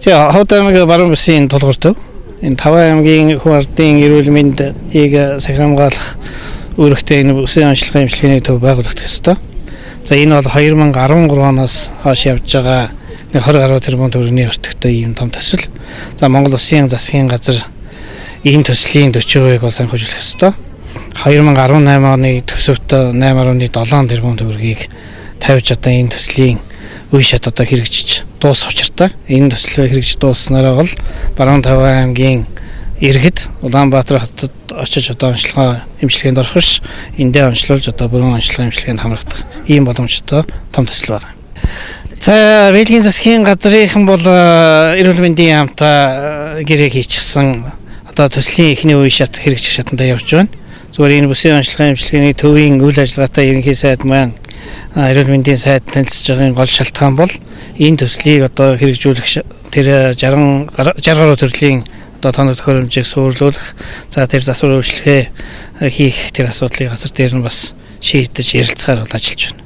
За Хот аймгийн баруун бүсийн тулгуур төв. Энэ 5 аймгийн хүн ардын эрүүл мэндийг сахимгаалах үүрэгтэй энэ бүсийн онцлогын эмчилгээний төв байгуулагдах ёстой. За энэ бол 2013 оноос хойш явж байгаа 20 гаруй тэрбум төгрөгийн өртөгтэй ийм том төсөл. За Монгол Улсын засгийн газар энэ төслийн 40%-ийг бол санхүүжүүлэх ёстой. 2018 оны төсөвтөө 8.7 тэрбум төгрөгийг тавьж одоо энэ төслийн үе шат одоо хэрэгжиж дуусах учиртай. Энэ төсөл хэрэгжиж дуусснараа бол баруун 5 аймгийн иргэд Улаанбаатар хотод очиж одоо онцлогоо эмчилгээнд орох биш, эндээ онцлуулж одоо бүрэн онцлогын эмчилгээнд хамрагдах ийм боломжтой том төсөл байна. За Бэлгийн засгийн газрынхан бол эрүүл мэндийн яамтай гэрээ хийчихсэн одоо төслийн эхний үе шат хэрэгжих шатанд явж байна. Зүгээр энэ бүсийн онцлогын эмчилгээний төвийн үйл ажиллагаатай ерөнхий сайд маань эрүүл мэндийн сайд танилцж байгаа гол шалтгаан бол энэ төслийг одоо хэрэгжүүлэх тэр 60 гаруй төрлийн одоо тоног төхөөрөмжийг суурлуулах, за тэр засвар үйлчлэгээ хийх тэр асуудлыг газар дээр нь бас шийдэж ярилцахаар бол ажиллаж байна.